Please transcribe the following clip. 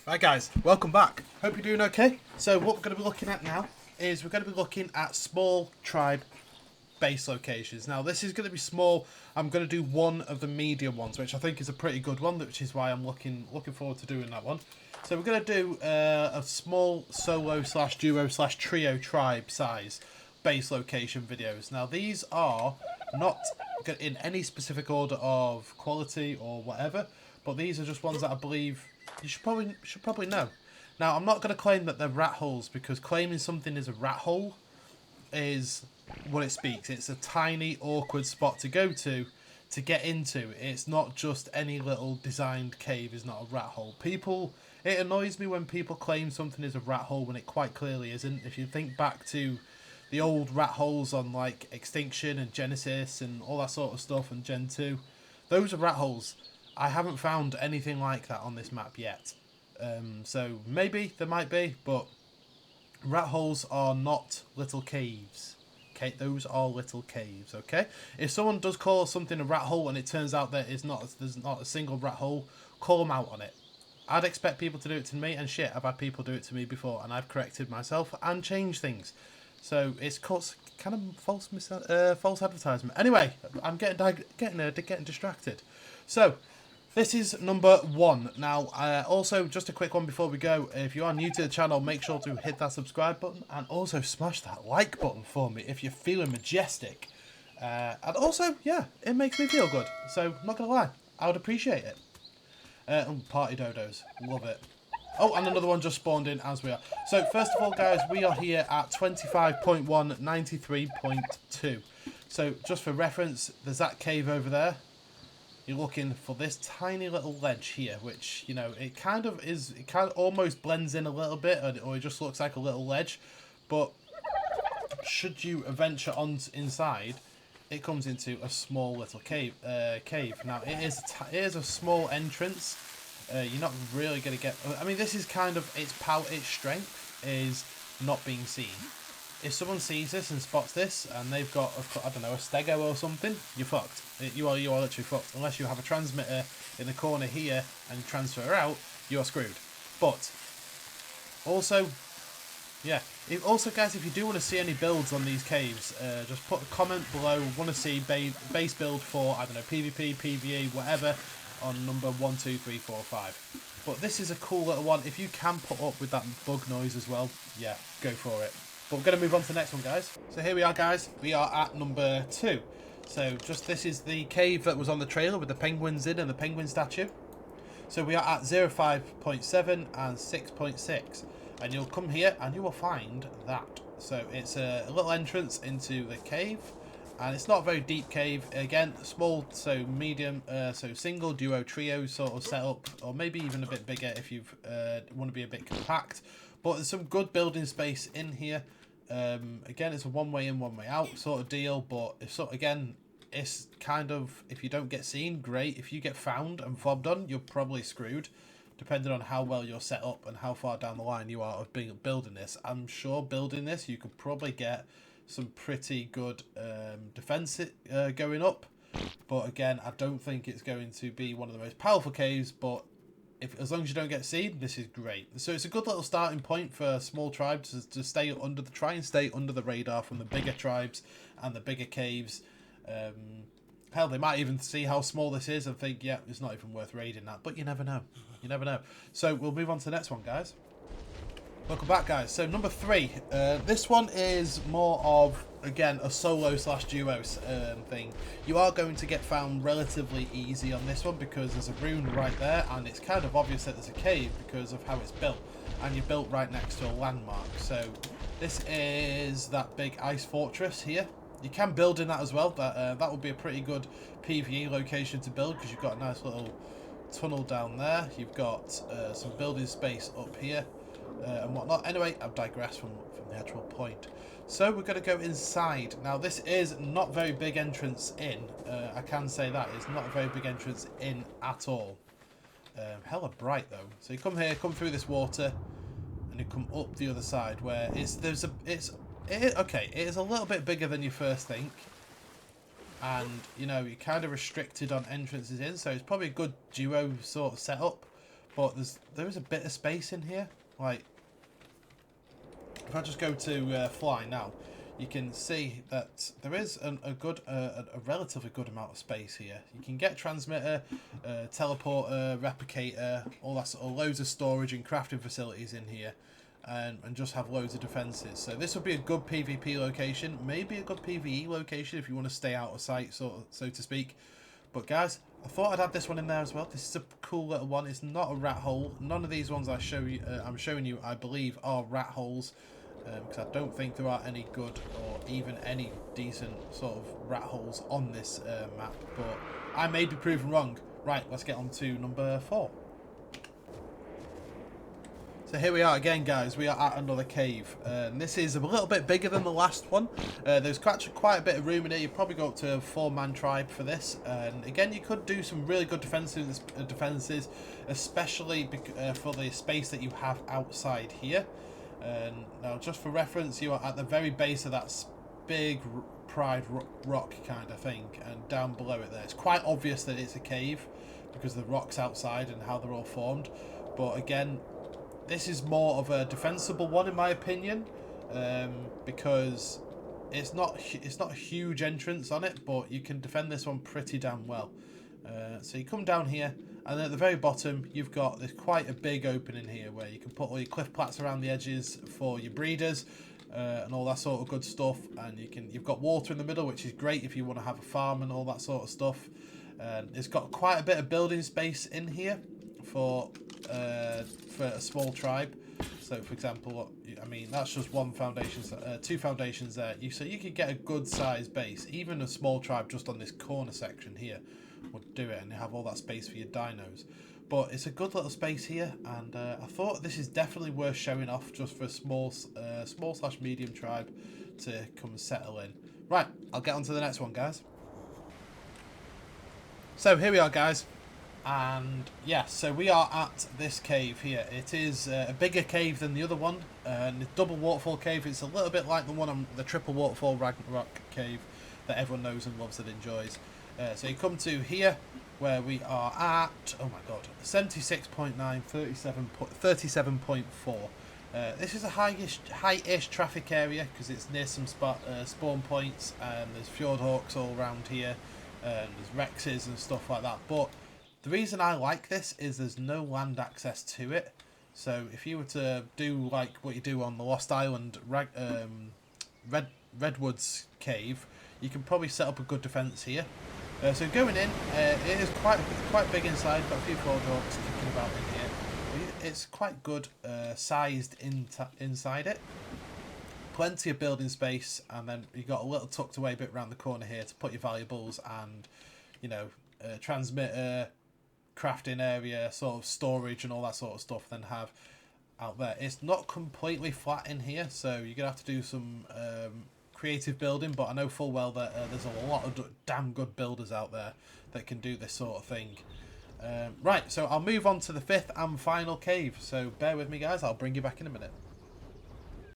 Right guys, welcome back. Hope you're doing okay. So what we're going to be looking at now is we're going to be looking at small tribe base locations. Now this is going to be small. I'm going to do one of the medium ones, which I think is a pretty good one, which is why I'm looking forward to doing that one. So we're going to do a small solo slash duo slash trio tribe size base location videos. Now these are not in any specific order of quality or whatever, but these are just ones that I believe you should probably know. Now I'm not going to claim that they're rat holes, because claiming something is a rat hole is what it speaks. It's a tiny awkward spot to go to get into. It's not just any little designed cave is not a rat hole. It annoys me when people claim something is a rat hole when it quite clearly isn't. If you think back to the old rat holes on like Extinction and Genesis and all that sort of stuff and Gen 2, those are rat holes. I haven't found anything like that on this map yet. So maybe there might be, but rat holes are not little caves. Okay, those are little caves. Okay, if someone does call something a rat hole and it turns out that there's not a single rat hole, call them out on it. I'd expect people to do it to me, and shit, I've had people do it to me before, and I've corrected myself and changed things. So it's kind of false advertisement. Anyway, I'm getting distracted. So this is number one. Now, also, just a quick one before we go. If you are new to the channel, make sure to hit that subscribe button and also smash that like button for me if you're feeling majestic. And also, yeah, it makes me feel good. So, not going to lie, I would appreciate it. Party dodos. Love it. Oh, and another one just spawned in as we are. So, first of all, guys, we are here at 25.1, 93.2. So, just for reference, there's that cave over there. You're looking for this tiny little ledge here, which, you know, it kind of almost blends in a little bit, or it just looks like a little ledge. But should you venture on inside, it comes into a small little cave. Now, it is a small entrance. You're not really going to get... I mean, this is kind of... Its strength is not being seen. If someone sees this and spots this, and they've got, I don't know, a stego or something, you're fucked. You are literally fucked. Unless you have a transmitter in the corner here and transfer out, you are screwed. But, also, yeah. Also, guys, if you do want to see any builds on these caves, just put a comment below. Want to see base build for, I don't know, PvP, PvE, whatever, on number 1, 2, 3, 4, 5. But this is a cool little one. If you can put up with that bug noise as well, yeah, go for it. But we're going to move on to the next one, guys. So here we are, guys. We are at number 2. So this is the cave that was on the trailer with the penguins in and the penguin statue. So we are at 05.7 and 6.6. And you'll come here and you will find that. So it's a little entrance into the cave. And it's not a very deep cave. Again, small, so medium, so single, duo, trio sort of setup. Or maybe even a bit bigger if you want to be a bit compact. But there's some good building space in here. Again, it's a one way in, one way out sort of deal. But it's kind of, if you don't get seen, great. If you get found and fobbed on, you're probably screwed. Depending on how well you're set up and how far down the line you are of building this. I'm sure building this, you could probably get some pretty good defense going up. But again, I don't think it's going to be one of the most powerful caves. But as long as you don't get seen, this is great. So it's a good little starting point for small tribes to try and stay under the radar from the bigger tribes and the bigger caves. Hell, they might even see how small this is and think, yeah, it's not even worth raiding that. But you never know. You never know. So we'll move on to the next one, guys. Welcome back, guys. So number 3. This one is more of, again, a solo slash duo thing. You are going to get found relatively easy on this one because there's a rune right there, and it's kind of obvious that there's a cave because of how it's built. And you're built right next to a landmark. So this is that big ice fortress here. You can build in that as well. That would be a pretty good PvE location to build because you've got a nice little tunnel down there. You've got some building space up here and whatnot. Anyway, I've digressed from the actual point. So we're going to go inside. Now this is not very big entrance in. I can say that. It's not a very big entrance in at all. Hella bright though. So you come here, come through this water, and you come up the other side where it is a little bit bigger than you first think. And, you know, you're kind of restricted on entrances in, so it's probably a good duo sort of setup. but there is a bit of space in here. Like, if I just go to fly now, you can see that there is a relatively good amount of space here. You can get transmitter, teleporter, replicator, all that sort of loads of storage and crafting facilities in here, and just have loads of defences. So this would be a good PvP location, maybe a good PvE location if you want to stay out of sight, so to speak. But guys, I thought I'd add this one in there as well. This is a cool little one. It's not a rat hole. None of these ones I'm showing you, I believe, are rat holes. Because I don't think there are any good or even any decent sort of rat holes on this map, but I may be proven wrong. Right, let's get on to number 4. So here we are again, guys. We are at another cave. This is a little bit bigger than the last one. There's quite a bit of room in here. You probably go up to a 4-man tribe for this. And again, you could do some really good defenses, especially for the space that you have outside here. Now, just for reference, you are at the very base of that big pride rock kind of thing, and down below it there, it's quite obvious that it's a cave because of the rocks outside and how they're all formed. But again, this is more of a defensible one in my opinion, because it's not a huge entrance on it, but you can defend this one pretty damn well. So you come down here, and at the very bottom you've got this quite a big opening here where you can put all your cliff plats around the edges for your breeders, and all that sort of good stuff. And you've got water in the middle, which is great if you want to have a farm and all that sort of stuff. It's got quite a bit of building space in here for a small tribe. So for example, I mean, that's just one foundation, 2 foundations there. So you could get a good sized base. Even a small tribe just on this corner section here would do it, and you have all that space for your dinos. But it's a good little space here, and I thought this is definitely worth showing off just for a small/medium tribe to come and settle in. Right, I'll get on to the next one, guys. So here we are, guys. And yeah, so we are at this cave here. It is a bigger cave than the other one, and the double waterfall cave. It's a little bit like the one on the triple waterfall Ragnarok cave that everyone knows and loves and enjoys. So you come to here where we are at, oh my god, 76.9, 37.4. This is a high-ish traffic area because it's near some spawn points, and there's fjord hawks all around here, and there's rexes and stuff like that. But the reason I like this is there's no land access to it. So if you were to do like what you do on the Lost Island Redwoods cave, you can probably set up a good defence here. So going in, it is quite big inside. Got a few fjord hawks kicking about in here. It's quite good sized inside it. Plenty of building space, and then you've got a little tucked away bit around the corner here to put your valuables and, you know, transmitter, crafting area, sort of storage and all that sort of stuff. Then have out there. It's not completely flat in here, so you're gonna have to do some creative building, but I know full well that there's a lot of damn good builders out there that can do this sort of thing. Right, so I'll move on to the 5th and final cave, so bear with me, guys. I'll bring you back in a minute.